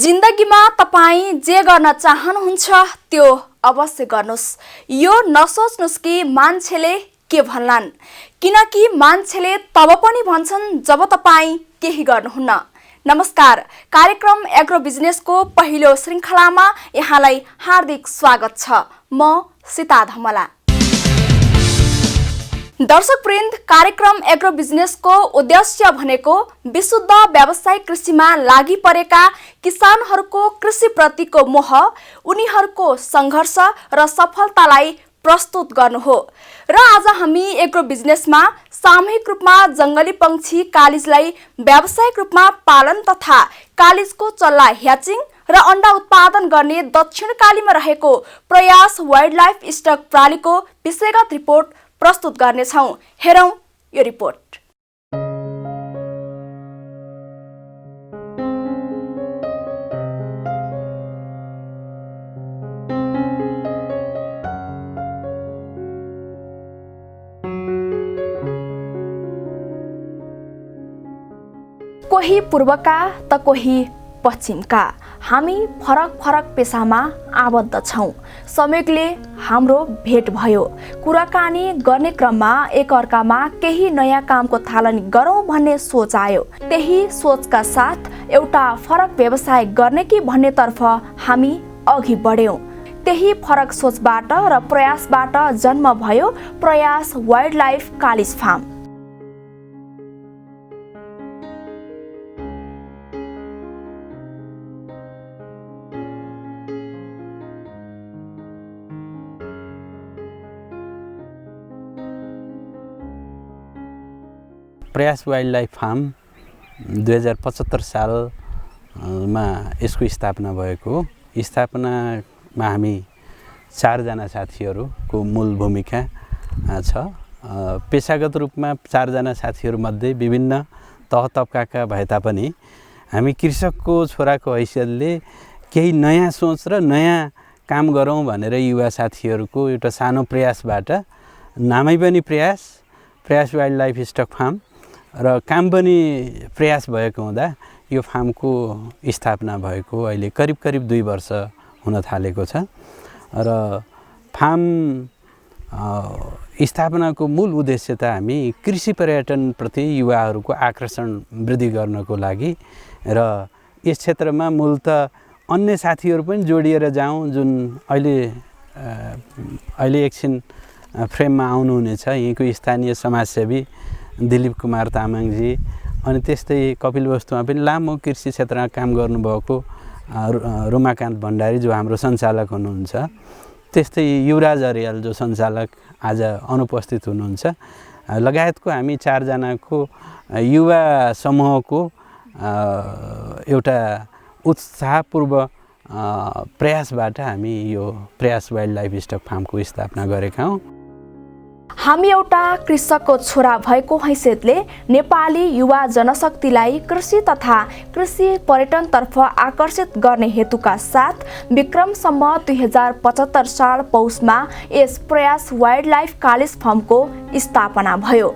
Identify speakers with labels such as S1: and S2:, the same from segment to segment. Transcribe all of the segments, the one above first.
S1: जिन्दगीमा तपाईं जे गर्न चाहनुहुन्छ त्यो अवश्य गर्नुस्। यो नसोच्नुस् कि मान्छेले के भन्लान्, किनकि मान्छेले तब पनि भन्छन् जब तपाईं केही गर्नुहुन्न। नमस्कार, कार्यक्रम एग्रो बिजनेसको पहिलो श्रृङ्खलामा यहाँलाई हार्दिक स्वागत छ। म सीता धमला। दर्शकवृन्द, कार्यक्रम एग्रो बिजनेसको उद्देश्य भनेको विशुद्ध व्यावसायिक कृषिमा लागि परेका किसानहरूको कृषिप्रतिको मोह, उनीहरूको सङ्घर्ष र सफलतालाई प्रस्तुत गर्नु हो। र आज हामी एग्रो बिजनेसमा सामूहिक रूपमा जङ्गली पंक्षी कालिजलाई व्यावसायिक रूपमा पालन तथा कालिजको चल्ला ह्याचिङ र अन्डा उत्पादन गर्ने दक्षिणकालीमा रहेको प्रयास वाइल्डलाइफ स्टक प्रालीको विषयगत रिपोर्ट प्रस्तुत गर्नेछौँ। हेरौँ यो रिपोर्ट। कोही पूर्वका त कोही पश्चिमका, हामी फरक फरक पेसामा आबद्ध छौँ। संयोगले हाम्रो भेट भयो। कुराकानी गर्ने क्रममा एकअर्कामा केही नयाँ कामको थालनी गरौँ भन्ने सोच आयो। त्यही सोचका साथ एउटा फरक व्यवसाय गर्ने कि भन्नेतर्फ हामी अघि बढ्यौँ। त्यही फरक सोचबाट र प्रयासबाट जन्म भयो प्रयास वाइल्डलाइफ कालिज फार्म।
S2: प्रयास वाइल्डलाइफ फार्म 2075 सालमा यसको स्थापना भएको हो। स्थापनामा हामी 4 जना साथीहरूको मूल भूमिका छ। पेशागत रूपमा 4 जना साथीहरूमध्ये विभिन्न तह तबकाका भए तापनि हामी कृषकको छोराको हैसियतले केही नयाँ सोच र नयाँ काम गरौँ भनेर युवा साथीहरूको एउटा सानो प्रयासबाट, नामै पनि प्रयास वाइल्डलाइफ स्टक फार्म र काम पनि प्रयास भएको हुँदा यो फार्मको स्थापना भएको अहिले करिब 2 वर्ष हुन थालेको छ। र फार्म स्थापनाको मूल उद्देश्य त हामी कृषि पर्यटनप्रति युवाहरूको आकर्षण वृद्धि गर्नको लागि र यस क्षेत्रमा मूलत अन्य साथीहरू पनि जोडिएर जाउँ, जुन अहिले एकछिन फ्रेममा आउनुहुनेछ। यहीँको स्थानीय समाजसेवी दिलीप कुमार तामाङजी, अनि त्यस्तै कपिलवस्तुमा पनि लामो कृषि क्षेत्रमा काम गर्नुभएको रुमाकान्त भण्डारी जो हाम्रो सञ्चालक हुनुहुन्छ, त्यस्तै युवराज अर्याल जो सञ्चालक आज अनुपस्थित हुनुहुन्छ, लगायतको हामी 4 जनाको युवा समूहको एउटा उत्साहपूर्व प्रयासबाट हामी यो प्रयास वाइल्डलाइफ स्टक फार्मको स्थापना गरेका हौँ।
S1: हामी एउटा कृषकको छोरा भएको हैसियतले नेपाली युवा जनशक्तिलाई कृषि तथा कृषि पर्यटनतर्फ आकर्षित गर्ने हेतुका साथ विक्रमसम्म 2075 साल पौषमा यस प्रयास वाइल्डलाइफ कालिज फार्मको स्थापना भयो।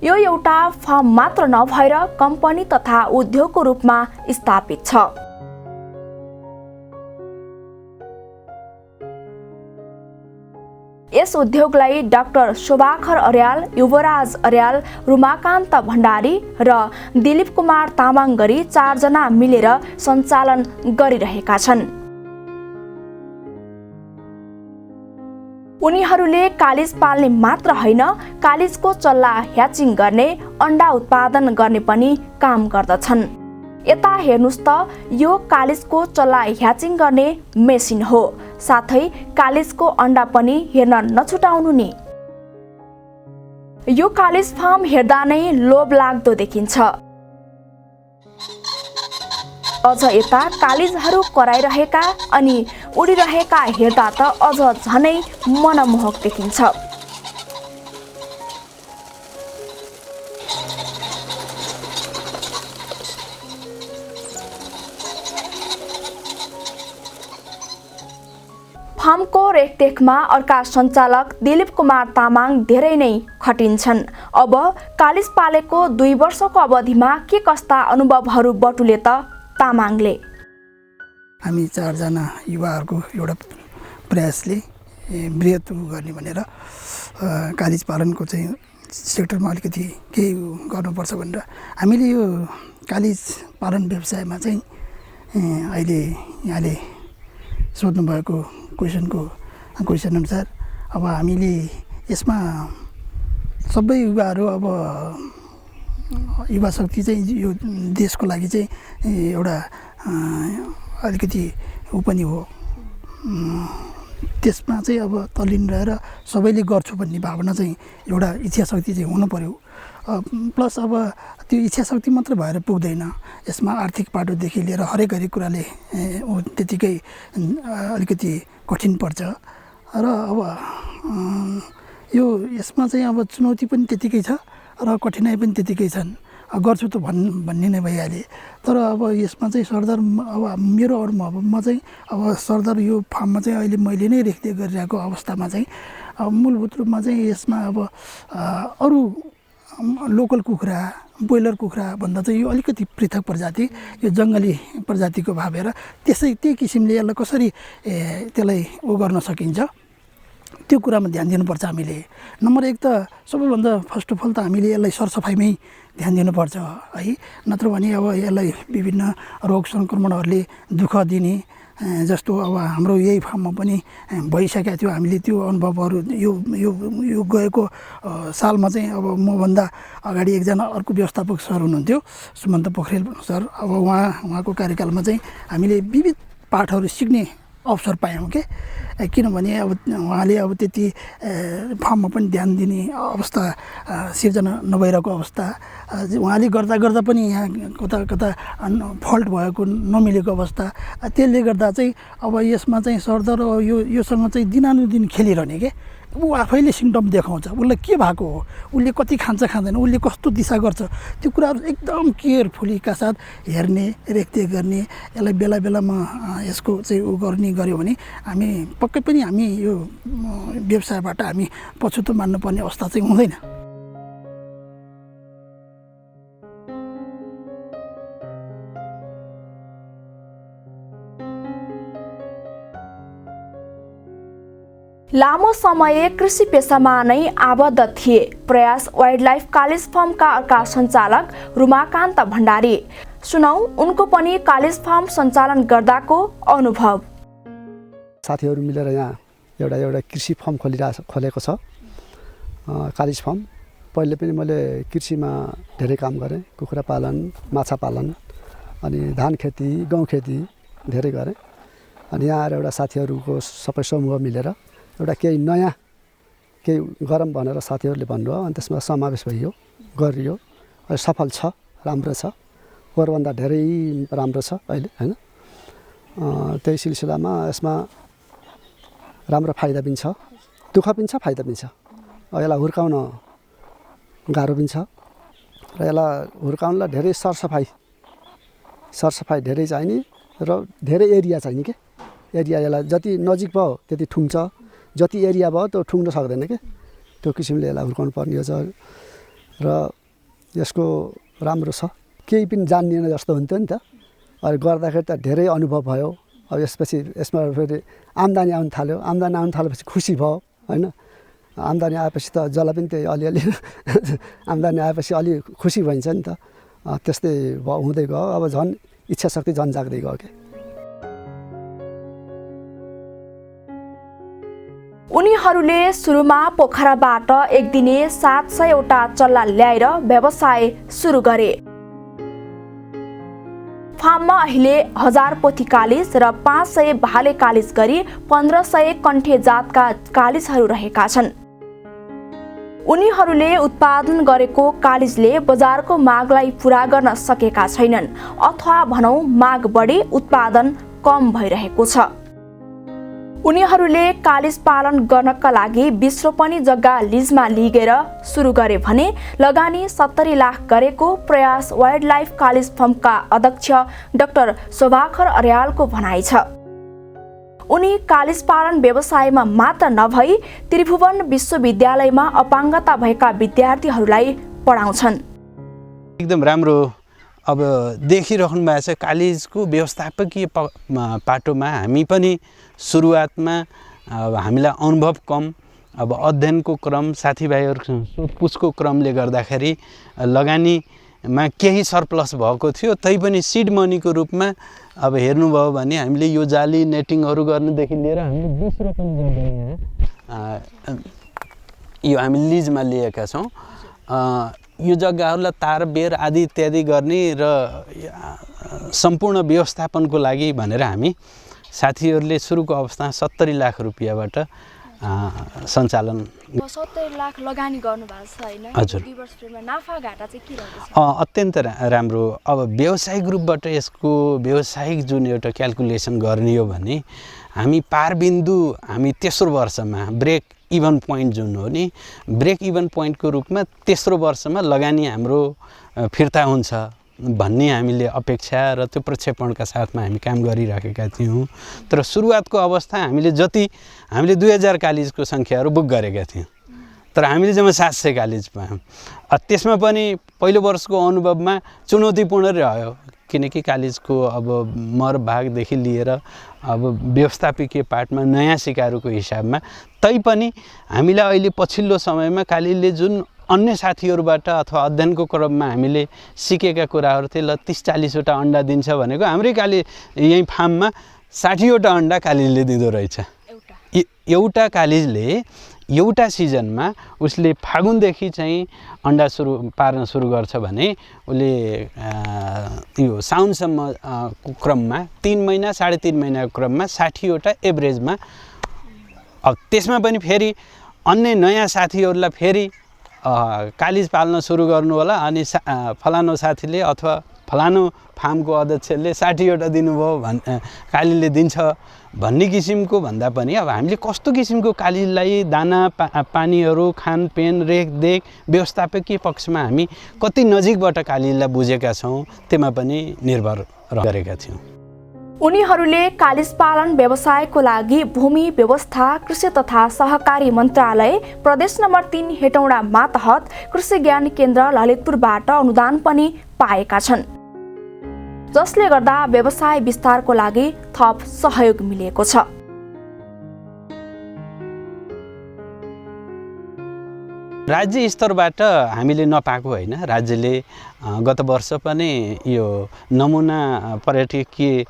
S1: यो एउटा फार्म मात्र नभएर कम्पनी तथा उद्योगको रूपमा स्थापित छ। यस उद्योगलाई डाक्टर शोभाखर अर्याल, युवराज अर्याल, रुमाकान्त भण्डारी र दिलीप कुमार तामाङ गरी 4 जना मिलेर सञ्चालन गरिरहेका छन्। उनीहरूले कालिज पाल्ने मात्र होइन, कालिजको चल्ला ह्याचिङ गर्ने, अन्डा उत्पादन गर्ने पनि काम गर्दछन्। यता हेर्नुस् त, यो कालिजको चल्ला ह्याचिङ गर्ने मेसिन हो। साथै कालिजको अन्डा पनि हेर्न नछुटाउनु नि। यो कालिज फार्म हेर्दा नै लोभ लाग्दो देखिन्छ। अझ यता कालिजहरू कराइरहेका अनि उडिरहेका हेर्दा त अझ झनै मनमोहक देखिन्छ। फार्मको रेखदेखमा अर्का सञ्चालक दिलीप कुमार तामाङ धेरै नै खटिन्छन्। अब कालिज पालेको 2 वर्षको अवधिमा के कस्ता अनुभवहरू बटुले त तामाङले।
S3: हामी 4 जना युवाहरूको एउटा प्रयासले बृहत गर्ने भनेर कालिज पालनको चाहिँ सेक्टरमा अलिकति केही गर्नुपर्छ भनेर हामीले यो कालिज पालन व्यवसायमा चाहिँ अहिले यहाँले सोध्नुभएको क्वेसन अनुसार अब हामीले यसमा सबै युवाहरू अब युवा शक्ति चाहिँ यो देशको लागि चाहिँ एउटा अलिकति ऊ पनि हो। त्यसमा चाहिँ अब तल्लीन रहेर सबैले गर्छु भन्ने भावना चाहिँ एउटा इच्छा शक्ति चाहिँ हुनु पर्यो। प्लस अब त्यो इच्छा शक्ति मात्र भएर पुग्दैन, यसमा आर्थिक पाटोदेखि लिएर हरेक कुराले त्यतिकै अलिकति कठिन पर्छ र अब यो यसमा चाहिँ अब चुनौती पनि त्यतिकै छ र कठिनाइ पनि त्यतिकै छन्। गर्छु त भन्ने नै भइहाले, तर अब यसमा चाहिँ सरदर अब मेरो अनुभवमा चाहिँ अब सरदर यो फार्ममा चाहिँ अहिले मैले नै रेखदेख गरिरहेको अवस्थामा चाहिँ अब मूलभूत रूपमा चाहिँ यसमा अब अरू लोकल कुखुरा ब्रोइलर कुखुरा भन्दा चाहिँ यो अलिकति पृथक प्रजाति, यो जङ्गली प्रजातिको भावेर त्यही किसिमले यसलाई कसरी त्यसलाई उ गर्न सकिन्छ त्यो कुरामा ध्यान दिनुपर्छ हामीले। नम्बर 1 त सबैभन्दा फर्स्ट अफ अल त हामीले यसलाई सरसफाइमै ध्यान दिनुपर्छ है, नत्र भने अब यसलाई विभिन्न रोग सङ्क्रमणहरूले दुःख दिने जस्तो अब हाम्रो यही फार्ममा पनि भइसकेको थियो। हामीले त्यो अनुभवहरू यो गएको सालमा चाहिँ अब मभन्दा अगाडि एकजना अर्को व्यवस्थापक सर हुनुहुन्थ्यो सुमन्त पोखरेल सर, अब उहाँको कार्यकालमा चाहिँ हामीले विविध पाठहरू सिक्ने अवसर पायौँ के, किनभने अब उहाँले अब त्यति फार्ममा पनि ध्यान दिने अवस्था सिर्जना नभइरहेको अवस्था, उहाँले गर्दा पनि यहाँ कता फल्ट भएको नमिलेको अवस्था, त्यसले गर्दा चाहिँ अब यसमा चाहिँ सरदर योसँग चाहिँ दिनानुदिन खेलिरहने के, ऊ आफैले सिम्टम देखाउँछ, उसलाई के भएको हो, उसले कति खान्छ खाँदैन, उसले कस्तो दिशा गर्छ, त्यो कुराहरू एकदम केयरफुलीका साथ हेर्ने रेखदेख गर्ने, यसलाई बेला बेलामा यसको चाहिँ उ गऱ्यो भने हामी पक्कै पनि हामी यो व्यवसायबाट हामी पछुतो मान्नुपर्ने अवस्था चाहिँ हुँदैन।
S1: लामो समय कृषि पेसामा नै आबद्ध थिए प्रयास वाइल्डलाइफ कालिज फार्मका अर्का सञ्चालक रुमाकान्त भण्डारी। सुनौ उनको पनि कालिज फार्म सञ्चालन गर्दाको अनुभव।
S4: साथीहरू मिलेर यहाँ एउटा कृषि फार्म खोलेको छ कालिज फार्म। पहिले पनि मैले कृषिमा धेरै काम गरेँ, कुखुरा पालन, माछा पालन, अनि धान खेती, गहुँ खेती धेरै गरेँ। अनि यहाँ आएर एउटा साथीहरूको सबै समूह मिलेर एउटा केही नयाँ केही गरौँ भनेर साथीहरूले भन्नुभयो, अनि त्यसमा समावेश गरियो। सफल छ, राम्रो छ, पोहोरभन्दा धेरै राम्रो छ अहिले हैन। त्यही सिलसिलामा यसमा राम्रो फाइदा पनि छ, दुःख पनि छ, फाइदा पनि छ। यसलाई हुर्काउन गाह्रो पनि छ र यसलाई हुर्काउनलाई धेरै सरसफाइ धेरै चाहिने र धेरै एरिया चाहिने के। एरिया यसलाई जति नजिक भयो त्यति ठुङ्छ, जति एरिया भयो त्यो ठुङ्न सक्दैन के, त्यो किसिमले यसलाई हुर्काउनु पर्ने छ। र यसको राम्रो छ, केही पनि जान्दिनँ जस्तो हुन्थ्यो नि त, अहिले गर्दाखेरि त धेरै अनुभव भयो। अब यसपछि यसमा फेरि आम्दानी आउनु थाल्यो, आम्दानी आउनु थालेपछि खुसी भयो हैन। आम्दानी आएपछि त जसलाई पनि त्यही अलिअलि आम्दानी आएपछि अलि खुसी भइन्छ नि त, त्यस्तै हुँदै गयो। अब झन् इच्छा शक्ति झन् जाग्दै गयो के।
S1: उनीहरूले सुरुमा पोखराबाट एक दिने 700 वटा चल्ला ल्याएर व्यवसाय सुरु गरे। फार्ममा अहिले 1000 पोथी कालिज र 500 भाले कालिज गरी 1500 कण्ठे जातका कालिजहरू रहेका छन्। उनीहरूले उत्पादन गरेको कालिजले बजारको मागलाई पूरा गर्न सकेका छैनन्, अथवा भनौं माग बढी उत्पादन कम भइरहेको छ। उनीहरूले कालिज पालन गर्नका लागि 20 रोपनी जग्गा लिजमा लिएर सुरु गरे भने लगानी 70 लाख गरेको प्रयास वाइल्डलाइफ कालिज फार्मका अध्यक्ष डाक्टर शोभाकर अर्यालको भनाइ छ। उनी कालिज पालन व्यवसायमा मात्र नभई त्रिभुवन विश्वविद्यालयमा अपाङ्गता भएका विद्यार्थीहरूलाई पढाउँछन्।
S2: एकदम राम्रो अब देखिरहनु भएको छ कालिजको व्यवस्थापकीय पाटोमा हामी पनि सुरुवातमा अब हामीलाई अनुभव कम, अब अध्ययनको क्रम साथीभाइहरूसँग सोधपुछको क्रमले गर्दाखेरि लगानीमा केही सरप्लस भएको थियो। तैपनि सिड मनीको रूपमा अब हेर्नुभयो भने हामीले यो जाली नेटिङहरू गर्नुदेखि लिएर हामीले दोस्रो पनि जग्गा यहाँ यो हामी लिजमा लिएका छौँ। यो जग्गाहरूलाई तार बेर आदि इत्यादि गर्ने र सम्पूर्ण व्यवस्थापनको लागि भनेर हामी साथीहरूले सुरुको अवस्था 70 लाख रुपियाँबाट सञ्चालन
S1: 70 लाख लगानी गर्नु भएको छ हैन?
S2: हजुर।
S1: 2 वर्षमा नाफा घाटा चाहिँ के रहेछ?
S2: अत्यन्त राम्रो। अब व्यावसायिक रूपबाट यसको व्यावसायिक जुन एउटा क्याल्कुलेसन गर्ने हो भने हामी पारबिन्दु हामी तेस्रो वर्षमा ब्रेक इभन पोइन्ट जुन हो नि, ब्रेक इभन पोइन्टको रूपमा तेस्रो वर्षमा लगानी हाम्रो फिर्ता हुन्छ भन्ने हामीले अपेक्षा र त्यो प्रक्षेपणका साथमा हामी काम गरिराखेका थियौँ। तर सुरुवातको अवस्था हामीले 2000 कालिजको सङ्ख्याहरू बुक गरेका थियौँ, तर हामीले जम्मा 700 कालिज पायौँ। त्यसमा पनि पहिलो वर्षको अनुभवमा चुनौतीपूर्ण रह्यो, किनकि कालिजको अब मरभागदेखि लिएर अब व्यवस्थापकीय पार्टमा नयाँ सिकारुको हिसाबमा। तैपनि हामीलाई अहिले पछिल्लो समयमा कालिजले जुन अन्य साथीहरूबाट अथवा अध्ययनको क्रममा हामीले सिकेका कुराहरू थिए, ल 30-40 वटा अन्डा दिन्छ भनेको हाम्रै यहीँ फार्ममा 60 वटा अन्डा कालिजले दिँदो रहेछ। एउटा कालिजले एउटा सिजनमा उसले फागुनदेखि चाहिँ अन्डा पार्न सुरु गर्छ भने उसले यो साउनसम्म क्रममा 3 महिना 3.5 महिनाको क्रममा 60 वटा एभरेजमा। अब त्यसमा पनि फेरि अन्य नयाँ साथीहरूलाई फेरि कालिज पाल्न सुरु गर्नु होला, अनि फलानो साथीले अथवा फलानो फार्मको अध्यक्षले 60 वटा दिनुभयो कालिजले दिन्छ भन्ने किसिमको भन्दा पनि अब हामीले कस्तो किसिमको कालिजलाई दाना पानीहरू खानपेन रेखदेख व्यवस्थापकीय पक्षमा हामी कति नजिकबाट कालिजलाई बुझेका छौँ त्यमा पनि निर्भर गरेका थियौँ।
S1: उनीहरूले कालिज पालन व्यवसायको लागि भूमि व्यवस्था कृषि तथा सहकारी मन्त्रालय प्रदेश नम्बर 3 हेटौँडा मातहत कृषि ज्ञान केन्द्र ललितपुरबाट अनुदान पनि पाएका छन्, जसले गर्दा व्यवसाय विस्तारको लागि थप सहयोग मिलेको छ।
S2: राज्य स्तरबाट हामीले नपाएको होइन, राज्यले गत वर्ष पनि यो नमुना पर्यटकीय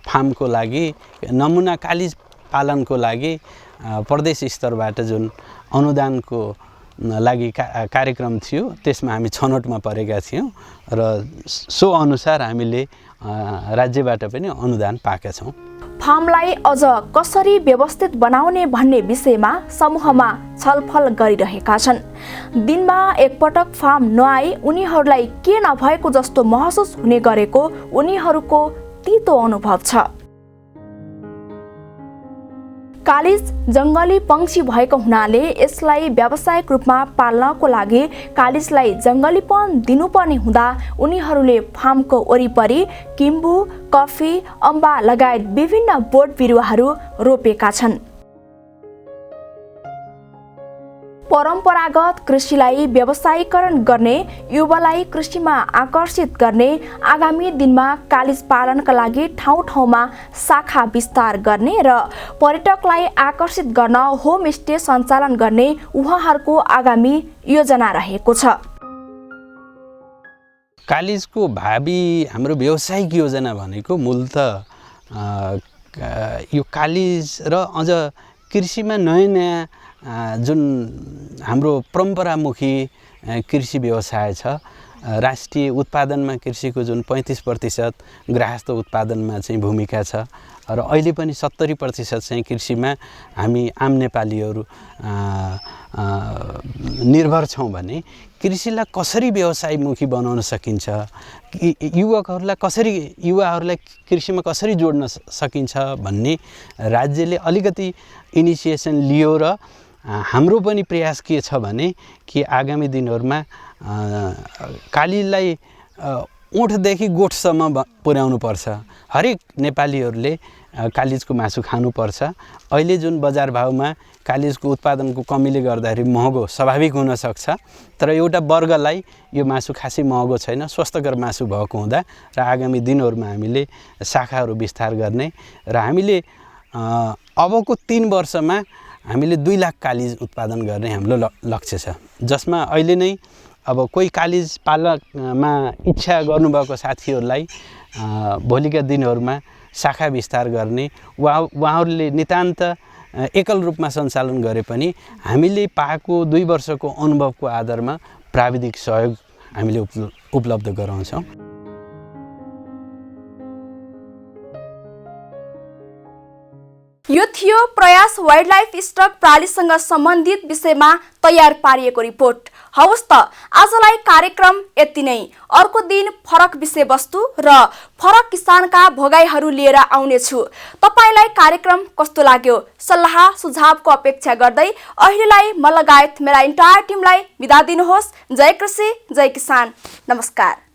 S2: फार्मको लागि नमुना कालिज पालनको लागि प्रदेश स्तरबाट जुन अनुदानको लागि कार्यक्रम थियो त्यसमा हामी छनौटमा परेका थियौँ र सो अनुसार हामीले राज्यबाट पनि अनुदान पाएका छौँ।
S1: फार्मलाई अझ कसरी व्यवस्थित बनाउने भन्ने विषयमा समूहमा छलफल गरिरहेका छन्। दिनमा एकपटक फार्म नआई उनीहरूलाई के नभएको जस्तो महसुस हुने गरेको उनीहरूको तीतो अनुभव छ। कालिज जङ्गली पंक्षी भएको हुनाले यसलाई व्यावसायिक रूपमा पाल्नको लागि कालिजलाई जङ्गलीपन दिनुपर्ने हुँदा उनीहरूले फार्मको वरिपरि किम्बु, कफी, अम्बा लगायत विभिन्न बोट बिरुवाहरू रोपेका छन्। परम्परागत कृषिलाई व्यवसायीकरण गर्ने, युवालाई कृषिमा आकर्षित गर्ने, आगामी दिनमा कालिज पालनका लागि ठाउँ ठाउँमा शाखा विस्तार गर्ने र पर्यटकलाई आकर्षित गर्न होमस्टे सञ्चालन गर्ने उहाँहरूको आगामी योजना रहेको छ।
S2: कालिजको भावी हाम्रो व्यावसायिक योजना भनेको मूलतः यो कालिज र अझ कृषिमा नयाँ जुन हाम्रो परम्परामुखी कृषि व्यवसाय छ, राष्ट्रिय उत्पादनमा कृषिको जुन 35% गृहस्थ उत्पादनमा चाहिँ भूमिका छ र अहिले पनि 70% चाहिँ कृषिमा हामी आम नेपालीहरू निर्भर छौँ भने कृषिलाई कसरी व्यवसायमुखी बनाउन सकिन्छ, युवाहरूलाई कृषिमा कसरी जोड्न सकिन्छ भन्ने राज्यले अलिकति इनिसिएसन लियो र हाम्रो पनि प्रयास के छ भने कि आगामी दिनहरूमा कालिजलाई ओठदेखि गोठसम्म पुर्याउनु पर्छ। हरेक नेपालीहरूले कालिजको मासु खानुपर्छ। अहिले जुन बजार भाउमा कालिजको उत्पादनको कमीले गर्दाखेरि महँगो स्वाभाविक हुनसक्छ, तर एउटा वर्गलाई यो मासु खासै महँगो छैन, स्वस्थकर मासु भएको हुँदा र आगामी दिनहरूमा हामीले शाखाहरू विस्तार गर्ने र हामीले अबको 3 वर्षमा हामीले 2 लाख कालिज उत्पादन गर्ने हाम्रो लक्ष्य छ, जसमा अहिले नै अब कोही कालिज पालकमा इच्छा गर्नुभएको साथीहरूलाई भोलिका दिनहरूमा शाखा विस्तार गर्ने उहाँहरूले नितान्त एकल रूपमा सञ्चालन गरे पनि हामीले पाएको 2 वर्षको अनुभवको आधारमा प्राविधिक सहयोग हामीले उपलब्ध गराउँछौँ।
S1: यो थियो प्रयास वाइल्डलाइफ स्टक प्रालीसँग सम्बन्धित विषयमा तयार पारिएको रिपोर्ट। हवस् त आजलाई कार्यक्रम यति नै। अर्को दिन फरक विषयवस्तु र फरक किसानका भोगाईहरू लिएर आउनेछु। तपाईलाई कार्यक्रम कस्तो लाग्यो सल्लाह सुझावको अपेक्षा गर्दै अहिलेलाई म लगायत मेरा इन्टायर टिमलाई बिदा दिनुहोस्। जय कृषि जय किसान, नमस्कार।